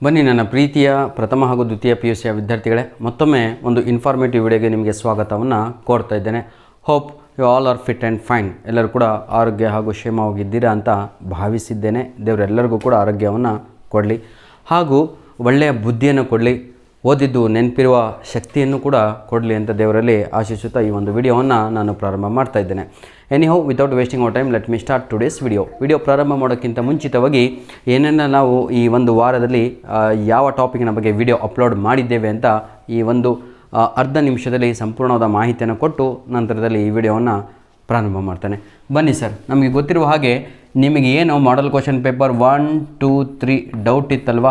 ಬನ್ನಿ ನನ್ನ ಪ್ರೀತಿಯ ಪ್ರಥಮ ಹಾಗೂ ದ್ವಿತೀಯ PUC ವಿದ್ಯಾರ್ಥಿಗಳೇ, ಮತ್ತೊಮ್ಮೆ ಒಂದು ಇನ್ಫಾರ್ಮೇಟಿವ್ ವಿಡಿಯೋಗೆ ನಿಮಗೆ ಸ್ವಾಗತವನ್ನು ಕೋರ್ತಾ ಇದ್ದೇನೆ. Hope you all are fit and fine. ಎಲ್ಲರೂ ಕೂಡ ಆರೋಗ್ಯ ಹಾಗೂ ಕ್ಷೇಮವಾಗಿದ್ದೀರಾ ಅಂತ ಭಾವಿಸಿದ್ದೇನೆ. ದೇವರೆಲ್ಲರಿಗೂ ಕೂಡ ಆರೋಗ್ಯವನ್ನು ಕೊಡಲಿ ಹಾಗೂ ಒಳ್ಳೆಯ ಬುದ್ಧಿಯನ್ನು ಕೊಡಲಿ, ಓದಿದ್ದು ನೆನಪಿರುವ ಶಕ್ತಿಯನ್ನು ಕೂಡ ಕೊಡಲಿ ಅಂತ ದೇವರಲ್ಲಿ ಆಶಿಸುತ್ತಾ ಈ ಒಂದು ವಿಡಿಯೋವನ್ನು ನಾನು ಪ್ರಾರಂಭ ಮಾಡ್ತಾ ಇದ್ದೇನೆ. Anyhow, without wasting our time, let me start today's video ಪ್ರಾರಂಭ ಮಾಡೋಕ್ಕಿಂತ ಮುಂಚಿತವಾಗಿ ಏನೇನು ನಾವು ಈ ಒಂದು ವಾರದಲ್ಲಿ ಯಾವ ಟಾಪಿಕ್ನ ಬಗ್ಗೆ ವಿಡಿಯೋ ಅಪ್ಲೋಡ್ ಮಾಡಿದ್ದೇವೆ ಅಂತ ಈ ಒಂದು ಅರ್ಧ ನಿಮಿಷದಲ್ಲಿ ಸಂಪೂರ್ಣವಾದ ಮಾಹಿತಿಯನ್ನು ಕೊಟ್ಟು ನಂತರದಲ್ಲಿ ಈ ವಿಡಿಯೋವನ್ನು ಪ್ರಾರಂಭ ಮಾಡ್ತಾನೆ. ಬನ್ನಿ ಸರ್, ನಮಗೆ ಗೊತ್ತಿರುವ ಹಾಗೆ ನಿಮಗೆ ಏನು ಮಾಡಲ್ ಕ್ವಶನ್ ಪೇಪರ್ 1, 2, 3 ಡೌಟ್ ಇತ್ತಲ್ವ,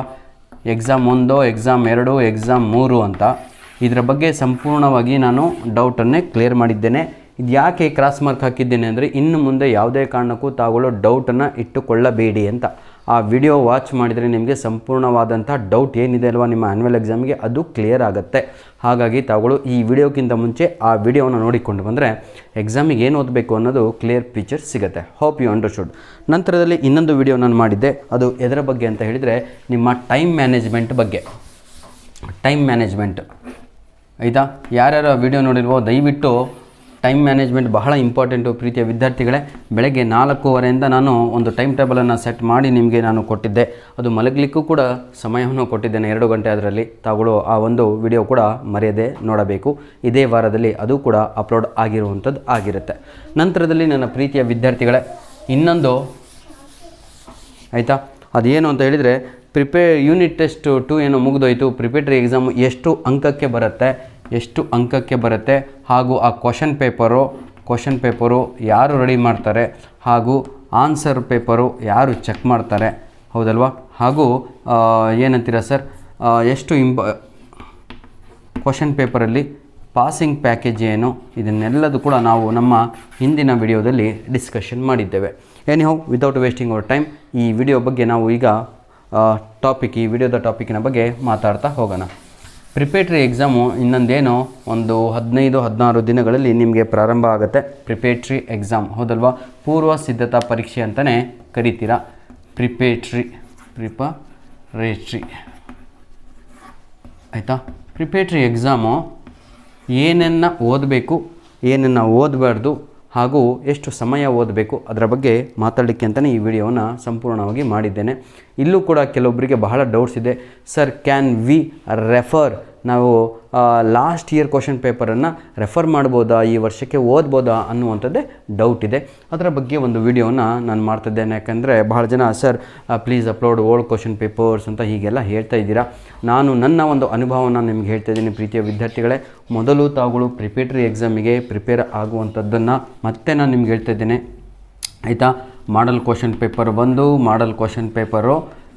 ಎಕ್ಸಾಮ್ 1, ಎಕ್ಸಾಮ್ 2, ಎಕ್ಸಾಮ್ 3 ಅಂತ. ಇದರ ಬಗ್ಗೆ ಸಂಪೂರ್ಣವಾಗಿ ನಾನು ಡೌಟನ್ನೇ ಕ್ಲಿಯರ್ ಮಾಡಿದ್ದೇನೆ. ಇದು ಯಾಕೆ ಕ್ರಾಸ್ ಮಾರ್ಕ್ ಹಾಕಿದ್ದೇನೆ ಅಂದರೆ, ಇನ್ನು ಮುಂದೆ ಯಾವುದೇ ಕಾರಣಕ್ಕೂ ತಾವುಗಳು ಡೌಟನ್ನು ಇಟ್ಟುಕೊಳ್ಳಬೇಡಿ ಅಂತ. ಆ ವಿಡಿಯೋ ವಾಚ್ ಮಾಡಿದರೆ ನಿಮಗೆ ಸಂಪೂರ್ಣವಾದಂಥ ಡೌಟ್ ಏನಿದೆ ಅಲ್ವಾ ನಿಮ್ಮ ಆ್ಯನ್ಯುವಲ್ ಎಕ್ಸಾಮ್ಗೆ ಅದು ಕ್ಲಿಯರ್ ಆಗುತ್ತೆ. ಹಾಗಾಗಿ ತಾವುಗಳು ಈ ವಿಡಿಯೋಕ್ಕಿಂತ ಮುಂಚೆ ಆ ವಿಡಿಯೋವನ್ನು ನೋಡಿಕೊಂಡು ಬಂದರೆ ಎಕ್ಸಾಮಿಗೆ ಏನು ಓದಬೇಕು ಅನ್ನೋದು ಕ್ಲಿಯರ್ ಪಿಕ್ಚರ್ ಸಿಗುತ್ತೆ. Hope you understood. ನಂತರದಲ್ಲಿ ಇನ್ನೊಂದು ವಿಡಿಯೋ ನಾನು ಮಾಡಿದ್ದೆ, ಅದು ಎದರ ಬಗ್ಗೆ ಅಂತ ಹೇಳಿದರೆ ನಿಮ್ಮ ಟೈಮ್ ಮ್ಯಾನೇಜ್ಮೆಂಟ್ ಬಗ್ಗೆ. ಟೈಮ್ ಮ್ಯಾನೇಜ್ಮೆಂಟ್ ಆಯಿತಾ? ಯಾರ್ಯಾರು ವಿಡಿಯೋ ನೋಡಿಲ್ವೋ ದಯವಿಟ್ಟು ಟೈಮ್ ಮ್ಯಾನೇಜ್ಮೆಂಟ್ ಬಹಳ ಇಂಪಾರ್ಟೆಂಟು ಪ್ರೀತಿಯ ವಿದ್ಯಾರ್ಥಿಗಳೇ. ಬೆಳಗ್ಗೆ 4:15 ನಾನು ಒಂದು ಟೈಮ್ ಟೇಬಲನ್ನು ಸೆಟ್ ಮಾಡಿ ನಿಮಗೆ ನಾನು ಕೊಟ್ಟಿದ್ದೆ. ಅದು ಮಲಗಲಿಕ್ಕೂ ಕೂಡ ಸಮಯವನ್ನು ಕೊಟ್ಟಿದ್ದೇನೆ, 2 ಗಂಟೆ. ಅದರಲ್ಲಿ ತಾವುಗಳು ಆ ಒಂದು ವಿಡಿಯೋ ಕೂಡ ಮರೆಯದೆ ನೋಡಬೇಕು. ಇದೇ ವಾರದಲ್ಲಿ ಅದು ಕೂಡ ಅಪ್ಲೋಡ್ ಆಗಿರುವಂಥದ್ದು ಆಗಿರುತ್ತೆ. ನಂತರದಲ್ಲಿ ನನ್ನ ಪ್ರೀತಿಯ ವಿದ್ಯಾರ್ಥಿಗಳೇ ಇನ್ನೊಂದು ಆಯಿತಾ, ಅದೇನು ಅಂತ ಹೇಳಿದರೆ ಯೂನಿಟ್ ಟೆಸ್ಟ್ 2 ಏನೋ ಮುಗಿದೋಯ್ತು. ಪ್ರಿಪೇಟರಿ ಎಕ್ಸಾಮು ಎಷ್ಟು ಅಂಕಕ್ಕೆ ಬರುತ್ತೆ ಹಾಗೂ ಆ ಕ್ವಶನ್ ಪೇಪರು ಯಾರು ರೆಡಿ ಮಾಡ್ತಾರೆ ಹಾಗೂ ಆನ್ಸರ್ ಪೇಪರು ಯಾರು ಚೆಕ್ ಮಾಡ್ತಾರೆ, ಹೌದಲ್ವಾ? ಹಾಗೂ ಏನಂತೀರ ಸರ್, ಎಷ್ಟು ಕ್ವಶನ್ ಪೇಪರಲ್ಲಿ ಪಾಸಿಂಗ್ ಪ್ಯಾಕೇಜ್ ಏನು, ಇದನ್ನೆಲ್ಲದು ಕೂಡ ನಾವು ನಮ್ಮ ಹಿಂದಿನ ವಿಡಿಯೋದಲ್ಲಿ ಡಿಸ್ಕಷನ್ ಮಾಡಿದ್ದೇವೆ. Anyhow, without wasting our time ಈ ವಿಡಿಯೋ ಬಗ್ಗೆ ನಾವು ಈಗ ಈ ವಿಡಿಯೋದ ಟಾಪಿಕ್ನ ಬಗ್ಗೆ ಮಾತಾಡ್ತಾ ಹೋಗೋಣ. ಪ್ರಿಪೇಟರಿ ಎಕ್ಸಾಮು ಇನ್ನೊಂದೇನೋ ಒಂದು 15-16 ದಿನಗಳಲ್ಲಿ ನಿಮಗೆ ಪ್ರಾರಂಭ ಆಗುತ್ತೆ. ಪ್ರಿಪೇಟರಿ ಎಕ್ಸಾಮ್, ಹೌದಲ್ವಾ? ಪೂರ್ವ ಸಿದ್ಧತಾ ಪರೀಕ್ಷೆ ಅಂತಲೇ ಕರಿತೀರಾ. ಪ್ರಿಪೇಟರಿ ಆಯಿತಾ? ಪ್ರಿಪೇಟರಿ ಎಕ್ಸಾಮು ಏನನ್ನು ಓದಬೇಕು, ಏನನ್ನು ಓದಬಾರ್ದು ಹಾಗೂ ಎಷ್ಟು ಸಮಯ ಓದಬೇಕು ಅದರ ಬಗ್ಗೆ ಮಾತಾಡಲಿಕ್ಕೆ ಅಂತಲೇ ಈ ವಿಡಿಯೋವನ್ನು ಸಂಪೂರ್ಣವಾಗಿ ಮಾಡಿದ್ದೇನೆ. ಇಲ್ಲೂ ಕೂಡ ಕೆಲವೊಬ್ಬರಿಗೆ ಬಹಳ ಡೌಟ್ಸ್ ಇದೆ. ಸರ್, ಕ್ಯಾನ್ ವಿ ರೆಫರ್, ನಾವು ಲಾಸ್ಟ್ ಇಯರ್ ಕ್ವಶನ್ ಪೇಪರನ್ನು ರೆಫರ್ ಮಾಡ್ಬೋದಾ, ಈ ವರ್ಷಕ್ಕೆ ಓದ್ಬೋದಾ ಅನ್ನುವಂಥದ್ದೇ ಡೌಟ್ ಇದೆ. ಅದರ ಬಗ್ಗೆ ಒಂದು ವಿಡಿಯೋನ ನಾನು ಮಾಡ್ತಿದ್ದೇನೆ. ಯಾಕಂದರೆ ಬಹಳ ಜನ sir please upload old question papers ಅಂತ ಹೀಗೆಲ್ಲ ಹೇಳ್ತಾ ಇದ್ದೀರಾ. ನಾನು ನನ್ನ ಒಂದು ಅನುಭವವನ್ನು ನಿಮ್ಗೆ ಹೇಳ್ತಾ ಇದ್ದೀನಿ ಪ್ರೀತಿಯ ವಿದ್ಯಾರ್ಥಿಗಳೇ. ಮೊದಲು ತಾವುಗಳು ಪ್ರಿಪೇಟರಿ ಎಕ್ಸಾಮಿಗೆ ಪ್ರಿಪೇರ್ ಆಗುವಂಥದ್ದನ್ನು ಮತ್ತೆ ನಾನು ನಿಮ್ಗೆ ಹೇಳ್ತಾ ಇದ್ದೇನೆ, ಆಯಿತಾ? ಮಾಡಲ್ question paper 1, model question paper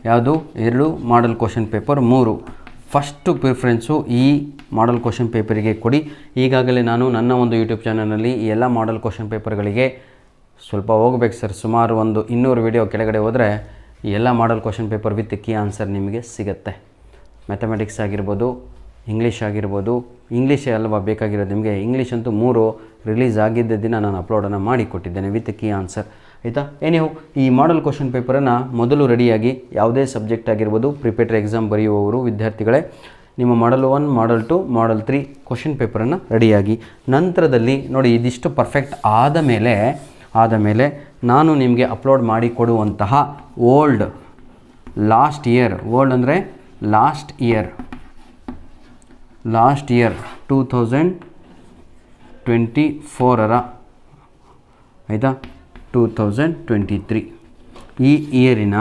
ಯಾವುದು 2, ಮಾಡಲ್ ಕ್ವಶನ್ ಪೇಪರ್ 3. ಫಸ್ಟು ಪ್ರಿಫರೆನ್ಸು ಈ ಮಾಡಲ್ ಕ್ವಶನ್ ಪೇಪರಿಗೆ ಕೊಡಿ. ಈಗಾಗಲೇ ನಾನು ನನ್ನ ಒಂದು ಯೂಟ್ಯೂಬ್ ಚಾನಲ್ನಲ್ಲಿ ಈ ಎಲ್ಲ ಮಾಡಲ್ ಕ್ವಶನ್ ಪೇಪರ್ಗಳಿಗೆ ಸ್ವಲ್ಪ ಹೋಗ್ಬೇಕು ಸರ್, ಸುಮಾರು ಒಂದು 200 ವಿಡಿಯೋ ಕೆಳಗಡೆ ಹೋದರೆ ಈ ಎಲ್ಲ ಮಾಡಲ್ question paper with key answer ನಿಮಗೆ ಸಿಗುತ್ತೆ. ಮ್ಯಾಥಮೆಟಿಕ್ಸ್ ಆಗಿರ್ಬೋದು, ಇಂಗ್ಲೀಷ್ ಆಗಿರ್ಬೋದು. ಇಂಗ್ಲೀಷೇ ಅಲ್ವಾ ಬೇಕಾಗಿರೋದು ನಿಮಗೆ. ಇಂಗ್ಲೀಷ್ ಅಂತೂ 3 ರಿಲೀಸ್ ಆಗಿದ್ದ ದಿನ ನಾನು ಅಪ್ಲೋಡನ್ನು ಮಾಡಿ ಕೊಟ್ಟಿದ್ದೇನೆ ವಿತ್ ಕೀ ಆನ್ಸರ್, ಆಯಿತಾ? ಎನಿಹೌ, ಈ ಮಾಡಲ್ ಕ್ವಶನ್ ಪೇಪರನ್ನು ಮೊದಲು ರೆಡಿಯಾಗಿ ಯಾವುದೇ ಸಬ್ಜೆಕ್ಟ್ ಆಗಿರ್ಬೋದು ಪ್ರಿಪೇಟರಿ ಎಕ್ಸಾಮ್ ಬರೆಯುವವರು ವಿದ್ಯಾರ್ಥಿಗಳೇ, ನಿಮ್ಮ ಮಾಡಲ್ 1, ಮಾಡಲ್ 2, ಮಾಡಲ್ 3 ಕ್ವಶನ್ ಪೇಪರನ್ನು ರೆಡಿಯಾಗಿ ನಂತರದಲ್ಲಿ ನೋಡಿ ಇದಿಷ್ಟು ಪರ್ಫೆಕ್ಟ್ ಆದ ಮೇಲೆ ನಾನು ನಿಮಗೆ ಅಪ್ಲೋಡ್ ಮಾಡಿ ಕೊಡುವಂತಹ ಲಾಸ್ಟ್ ಇಯರ್ ಅಂದರೆ ಲಾಸ್ಟ್ ಇಯರ್ 2024 ಆಯಿತಾ, 2023 ಈ ಇಯರಿನ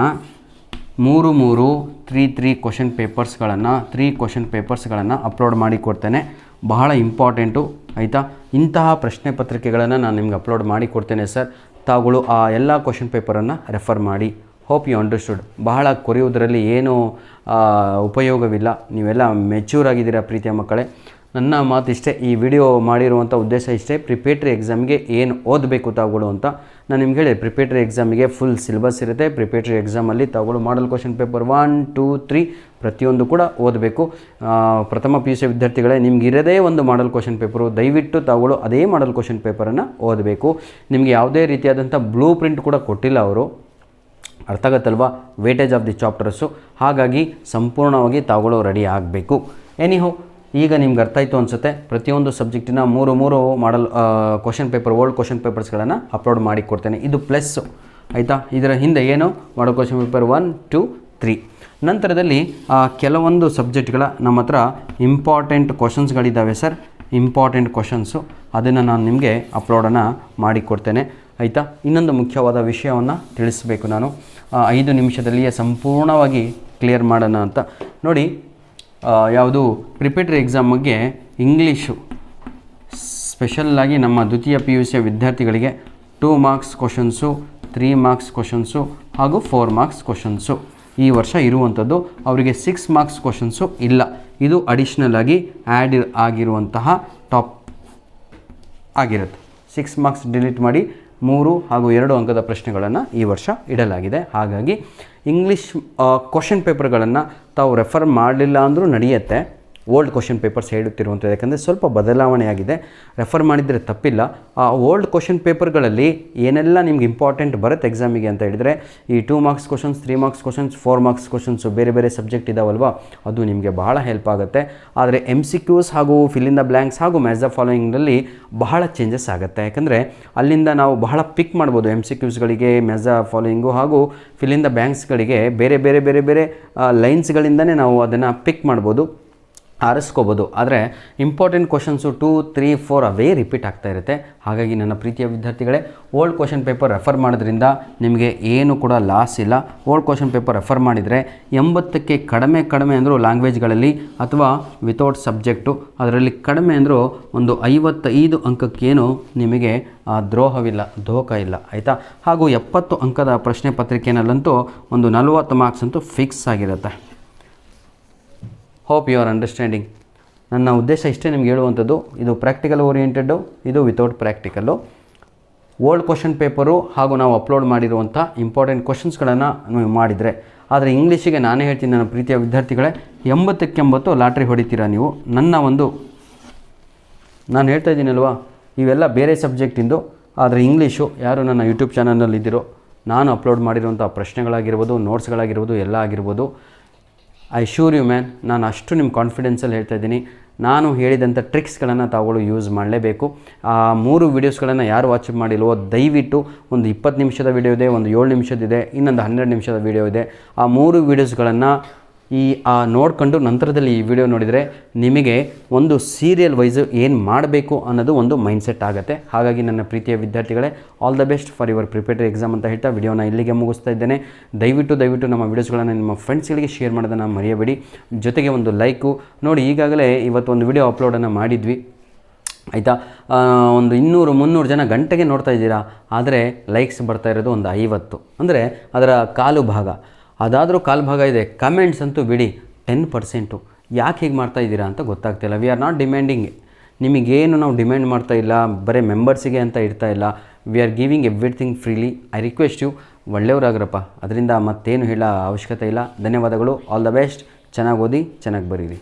3 ಕ್ವಶನ್ ಪೇಪರ್ಸ್ಗಳನ್ನು ಅಪ್ಲೋಡ್ ಮಾಡಿ ಕೊಡ್ತೇನೆ. ಬಹಳ ಇಂಪಾರ್ಟೆಂಟು, ಆಯಿತಾ? ಇಂತಹ ಪ್ರಶ್ನೆ ಪತ್ರಿಕೆಗಳನ್ನು ನಾನು ನಿಮ್ಗೆ ಅಪ್ಲೋಡ್ ಮಾಡಿ ಕೊಡ್ತೇನೆ ಸರ್. ತಾವುಗಳು ಆ ಎಲ್ಲ ಕ್ವಶನ್ ಪೇಪರನ್ನು ರೆಫರ್ ಮಾಡಿ. Hope you understood. ಬಹಳ ಕೊರೆಯುವುದರಲ್ಲಿ ಏನೂ ಉಪಯೋಗವಿಲ್ಲ. ನೀವೆಲ್ಲ ಮೆಚ್ಯೂರ್ ಆಗಿದ್ದೀರಾ ಪ್ರೀತಿಯ ಮಕ್ಕಳೇ. ನನ್ನ ಮಾತು ಇಷ್ಟೇ, ಈ ವಿಡಿಯೋ ಮಾಡಿರುವಂಥ ಉದ್ದೇಶ ಇಷ್ಟೇ, ಪ್ರಿಪೇಟರಿ ಎಕ್ಸಾಮ್ಗೆ ಏನು ಓದಬೇಕು ತಾವುಗಳು ಅಂತ. ನಾನು ನಿಮ್ಗೆ ಹೇಳಿ, ಪ್ರಿಪೇಟರಿ ಎಕ್ಸಾಮಿಗೆ ಫುಲ್ ಸಿಲೆಬಸ್ ಇರುತ್ತೆ. ಪ್ರಿಪೇಟರಿ ಎಕ್ಸಾಮಲ್ಲಿ ತಾವುಗಳು ಮಾಡಲ್ ಕ್ವಶನ್ ಪೇಪರ್ 1, 2, 3 ಪ್ರತಿಯೊಂದು ಕೂಡ ಓದಬೇಕು. ಪ್ರಥಮ PUC ವಿದ್ಯಾರ್ಥಿಗಳೇ, ನಿಮಗಿರೋದೇ ಒಂದು ಮಾಡಲ್ ಕ್ವಶನ್ ಪೇಪರು, ದಯವಿಟ್ಟು ತಾವುಗಳು ಅದೇ ಮಾಡಲ್ ಕ್ವಶನ್ ಪೇಪರನ್ನು ಓದಬೇಕು. ನಿಮಗೆ ಯಾವುದೇ ರೀತಿಯಾದಂಥ ಬ್ಲೂ ಪ್ರಿಂಟ್ ಕೂಡ ಕೊಟ್ಟಿಲ್ಲ ಅವರು. ಅರ್ಥ ಆಗುತ್ತಲ್ವಾ, ವೇಟೇಜ್ ಆಫ್ ದಿ ಚಾಪ್ಟರ್ಸು. ಹಾಗಾಗಿ ಸಂಪೂರ್ಣವಾಗಿ ತಾವುಗಳು ರೆಡಿ ಆಗಬೇಕು. ಎನಿಹೋ ಈಗ ನಿಮ್ಗೆ ಅರ್ಥ ಆಯಿತು ಅನಿಸುತ್ತೆ. ಪ್ರತಿಯೊಂದು ಸಬ್ಜೆಕ್ಟಿನ ಮೂರು model question paper, old question ಪೇಪರ್ಸ್ಗಳನ್ನು ಅಪ್ಲೋಡ್ ಮಾಡಿ ಕೊಡ್ತೇನೆ. ಇದು ಪ್ಲಸ್ಸು ಆಯಿತಾ. ಇದರ ಹಿಂದೆ ಏನು ಮಾಡಲ್ ಕ್ವಶನ್ ಪೇಪರ್ 1, 2, 3. ನಂತರದಲ್ಲಿ ಕೆಲವೊಂದು ಸಬ್ಜೆಕ್ಟ್ಗಳ ನಮ್ಮ ಹತ್ರ ಇಂಪಾರ್ಟೆಂಟ್ ಕ್ವಶನ್ಸ್ಗಳಿದ್ದಾವೆ ಸರ್, ಇಂಪಾರ್ಟೆಂಟ್ ಕ್ವಶನ್ಸು, ಅದನ್ನು ನಾನು ನಿಮಗೆ ಅಪ್ಲೋಡನ್ನು ಮಾಡಿಕೊಡ್ತೇನೆ ಆಯಿತಾ. ಇನ್ನೊಂದು ಮುಖ್ಯವಾದ ವಿಷಯವನ್ನು ತಿಳಿಸಬೇಕು ನಾನು, 5 ನಿಮಿಷದಲ್ಲಿಯೇ ಸಂಪೂರ್ಣವಾಗಿ ಕ್ಲಿಯರ್ ಮಾಡೋಣ ಅಂತ. ನೋಡಿ, ಯಾವುದು ಪ್ರಿಪೇಟರಿ ಎಕ್ಸಾಮ್ ಬಗ್ಗೆ ಇಂಗ್ಲೀಷು ಸ್ಪೆಷಲ್ಲಾಗಿ ನಮ್ಮ ದ್ವಿತೀಯ PUC ವಿದ್ಯಾರ್ಥಿಗಳಿಗೆ 2 ಮಾರ್ಕ್ಸ್ ಕ್ವಶನ್ಸು, 3 ಮಾರ್ಕ್ಸ್ ಕ್ವಶನ್ಸು ಹಾಗೂ 4 ಮಾರ್ಕ್ಸ್ ಕ್ವಶನ್ಸು ಈ ವರ್ಷ ಇರುವಂಥದ್ದು. ಅವರಿಗೆ 6 ಮಾರ್ಕ್ಸ್ ಕ್ವಶನ್ಸು ಇಲ್ಲ. ಇದು ಅಡಿಷ್ನಲ್ ಆಗಿ ಆ್ಯಡ್ ಆಗಿರುವಂತಹ ಟಾಪ್ ಆಗಿರುತ್ತೆ. 6 ಮಾರ್ಕ್ಸ್ ಡಿಲೀಟ್ ಮಾಡಿ 3 ಹಾಗೂ 2 ಅಂಕದ ಪ್ರಶ್ನೆಗಳನ್ನು ಈ ವರ್ಷ ಇಡಲಾಗಿದೆ. ಹಾಗಾಗಿ ಇಂಗ್ಲೀಷ್ ಕ್ವಶನ್ ಪೇಪರ್ಗಳನ್ನು ತಾವು ರೆಫರ್ ಮಾಡಲಿಲ್ಲ ಅಂದರೂ ನಡೆಯುತ್ತೆ. ಓಲ್ಡ್ ಕ್ವಶನ್ ಪೇಪರ್ಸ್ ಹೇಳುತ್ತಿರುವಂಥದ್ದು, ಯಾಕಂದರೆ ಸ್ವಲ್ಪ ಬದಲಾವಣೆ ರೆಫರ್ ಮಾಡಿದರೆ ತಪ್ಪಿಲ್ಲ. ಆ ಓಲ್ಡ್ ಕ್ವಶನ್ ಪೇಪರ್ಗಳಲ್ಲಿ ಏನೆಲ್ಲ ನಿಮ್ಗೆ ಇಂಪಾರ್ಟೆಂಟ್ ಬರುತ್ತೆ ಎಕ್ಸಾಮಿಗೆ ಅಂತ ಹೇಳಿದರೆ, ಈ 2 marks questions, 3 marks questions, 4 marks questions ಬೇರೆ ಬೇರೆ ಸಬ್ಜೆಕ್ಟ್ ಇದ್ದಾವಲ್ವ, ಅದು ನಿಮಗೆ ಬಹಳ ಹೆಲ್ಪ್ ಆಗುತ್ತೆ. ಆದರೆ MCQs ಹಾಗೂ ಫಿಲ್ ಇನ್ ದ ಬ್ಲ್ಯಾಂಕ್ಸ್ ಹಾಗೂ ಮ್ಯಾಚ್ ದ ಫಾಲೋಯಿಂಗ್ನಲ್ಲಿ ಬಹಳ ಚೇಂಜಸ್ ಆಗುತ್ತೆ. ಯಾಕಂದರೆ ಅಲ್ಲಿಂದ ನಾವು ಬಹಳ ಪಿಕ್ ಮಾಡ್ಬೋದು. MCQsಗಳಿಗೆ, ಮ್ಯಾಚ್ ದ ಫಾಲೋಯಿಂಗು ಹಾಗೂ ಫಿಲ್ ಇನ್ ದ ಬ್ಲ್ಯಾಂಕ್ಸ್ಗಳಿಗೆ ಬೇರೆ ಬೇರೆ ಬೇರೆ ಬೇರೆ ಲೈನ್ಸ್ಗಳಿಂದನೇ ನಾವು ಅದನ್ನು ಪಿಕ್ ಮಾಡ್ಬೋದು, ಆರಿಸ್ಕೋಬೋದು. ಆದರೆ ಇಂಪಾರ್ಟೆಂಟ್ ಕ್ವಶನ್ಸು 2, 3, 4 ಅವೇ ರಿಪೀಟ್ ಆಗ್ತಾ ಇರುತ್ತೆ. ಹಾಗಾಗಿ ನನ್ನ ಪ್ರೀತಿಯ ವಿದ್ಯಾರ್ಥಿಗಳೇ, ಓಲ್ಡ್ ಕ್ವಶನ್ ಪೇಪರ್ ರೆಫರ್ ಮಾಡೋದ್ರಿಂದ ನಿಮಗೆ ಏನು ಕೂಡ ಲಾಸ್ ಇಲ್ಲ. ಓಲ್ಡ್ ಕ್ವಶನ್ ಪೇಪರ್ ರೆಫರ್ ಮಾಡಿದರೆ 80ಕ್ಕೆ ಕಡಿಮೆ ಅಂದರೂ ಲ್ಯಾಂಗ್ವೇಜ್ಗಳಲ್ಲಿ ಅಥವಾ ವಿತೌಟ್ ಸಬ್ಜೆಕ್ಟು, ಅದರಲ್ಲಿ ಕಡಿಮೆ ಅಂದರೂ ಒಂದು 55 ಅಂಕಕ್ಕೇನು ನಿಮಗೆ ಧೋಕ ಇಲ್ಲ ಆಯಿತಾ. ಹಾಗೂ 70 ಅಂಕದ ಪ್ರಶ್ನೆ ಪತ್ರಿಕೆಯಲ್ಲಂತೂ ಒಂದು 40 ಮಾರ್ಕ್ಸ್ ಅಂತೂ ಫಿಕ್ಸ್ ಆಗಿರುತ್ತೆ. Hope you are understanding. ನನ್ನ ಉದ್ದೇಶ ಇಷ್ಟೇ ನಿಮ್ಗೆ ಹೇಳುವಂಥದ್ದು. ಇದು ಪ್ರಾಕ್ಟಿಕಲ್ ಓರಿಯೆಂಟೆಡ್ಡು, ಇದು without practical. Old question paper ಹಾಗೂ ನಾವು ಅಪ್ಲೋಡ್ ಮಾಡಿರುವಂಥ ಇಂಪಾರ್ಟೆಂಟ್ ಕ್ವಶನ್ಸ್ಗಳನ್ನು ನೀವು ಮಾಡಿದರೆ, ಆದರೆ ಇಂಗ್ಲೀಷಿಗೆ ನಾನೇ ಹೇಳ್ತೀನಿ ನನ್ನ ಪ್ರೀತಿಯ ವಿದ್ಯಾರ್ಥಿಗಳೇ, 80ಕ್ಕೆ 80 ಲಾಟ್ರಿ ಹೊಡಿತೀರಾ ನೀವು. ನಾನು ಹೇಳ್ತಾ ಇದ್ದೀನಲ್ವಾ, ಇವೆಲ್ಲ ಬೇರೆ ಸಬ್ಜೆಕ್ಟಿಂದು. ಆದರೆ ಇಂಗ್ಲೀಷು ಯಾರು ನನ್ನ ಯೂಟ್ಯೂಬ್ ಚಾನಲ್ನಲ್ಲಿ ಇದ್ದೀರೋ, ನಾನು ಅಪ್ಲೋಡ್ ಮಾಡಿರುವಂಥ ಪ್ರಶ್ನೆಗಳಾಗಿರ್ಬೋದು, ನೋಟ್ಸ್ಗಳಾಗಿರ್ಬೋದು, ಎಲ್ಲ ಆಗಿರ್ಬೋದು, ಐ ಶೂರ್ ಯು ಮ್ಯಾನ್, ನಾನು ಅಷ್ಟು ನಿಮ್ಮ ಕಾನ್ಫಿಡೆನ್ಸಲ್ಲಿ ಹೇಳ್ತಾ ಇದ್ದೀನಿ. ನಾನು ಹೇಳಿದಂಥ ಟ್ರಿಕ್ಸ್ಗಳನ್ನು ತಾವುಗಳು ಯೂಸ್ ಮಾಡಲೇಬೇಕು. ಆ 3 ವೀಡಿಯೋಸ್ಗಳನ್ನು ಯಾರು ವಾಚ್ ಮಾಡಿಲ್ವೋ ದಯವಿಟ್ಟು, ಒಂದು 20 ನಿಮಿಷದ ವೀಡಿಯೋ ಇದೆ, ಒಂದು 7 ನಿಮಿಷದಿದೆ, ಇನ್ನೊಂದು 12 ನಿಮಿಷದ ವೀಡಿಯೋ ಇದೆ. ಆ 3 ವೀಡಿಯೋಸ್ಗಳನ್ನು ನೋಡ್ಕೊಂಡು ನಂತರದಲ್ಲಿ ಈ ವಿಡಿಯೋ ನೋಡಿದರೆ ನಿಮಗೆ ಒಂದು ಸೀರಿಯಲ್ ವೈಸು ಏನು ಮಾಡಬೇಕು ಅನ್ನೋದು ಒಂದು ಮೈಂಡ್ಸೆಟ್ ಆಗುತ್ತೆ. ಹಾಗಾಗಿ ನನ್ನ ಪ್ರೀತಿಯ ವಿದ್ಯಾರ್ಥಿಗಳೇ, all the best for your preparatory exam ಅಂತ ಹೇಳ್ತಾ ವಿಡಿಯೋನ ಇಲ್ಲಿಗೆ ಮುಗಿಸ್ತಾ ಇದ್ದೇನೆ. ದಯವಿಟ್ಟು ನಮ್ಮ ವೀಡಿಯೋಸ್ಗಳನ್ನು ನಿಮ್ಮ ಫ್ರೆಂಡ್ಸ್ಗಳಿಗೆ ಶೇರ್ ಮಾಡೋದನ್ನು ಮರೆಯಬೇಡಿ. ಜೊತೆಗೆ ಒಂದು ಲೈಕು ನೋಡಿ. ಈಗಾಗಲೇ ಇವತ್ತು ಒಂದು ವಿಡಿಯೋ ಅಪ್ಲೋಡನ್ನು ಮಾಡಿದ್ವಿ ಆಯಿತಾ. ಒಂದು 200-300 ಜನ ಗಂಟೆಗೆ ನೋಡ್ತಾ ಇದ್ದೀರಾ, ಆದರೆ ಲೈಕ್ಸ್ ಬರ್ತಾ ಇರೋದು ಒಂದು 50, ಅಂದರೆ ಅದರ ಕಾಲು ಭಾಗ. ಅದಾದರೂ ಕಾಲು ಭಾಗ ಇದೆ. ಕಮೆಂಟ್ಸ್ ಅಂತೂ ಬಿಡಿ 10%. ಯಾಕೆ ಹೀಗೆ ಮಾಡ್ತಾ ಇದ್ದೀರಾ ಅಂತ ಗೊತ್ತಾಗ್ತಿಲ್ಲ. ವಿ ಆರ್ ನಾಟ್ ಡಿಮ್ಯಾಂಡಿಂಗ್, ನಿಮಗೇನು ನಾವು ಡಿಮ್ಯಾಂಡ್ ಮಾಡ್ತಾ ಇಲ್ಲ, ಬರೀ ಮೆಂಬರ್ಸಿಗೆ ಅಂತ ಇರ್ತಾ ಇಲ್ಲ. We are giving everything freely. I request you, ಒಳ್ಳೆಯವರಾಗ್ರಪ್ಪ, ಅದರಿಂದ ಮತ್ತೇನು ಹೇಳೋ ಅವಶ್ಯಕತೆ ಇಲ್ಲ. ಧನ್ಯವಾದಗಳು. All the best. ಚೆನ್ನಾಗಿ ಓದಿ, ಚೆನ್ನಾಗಿ ಬರೀರಿ.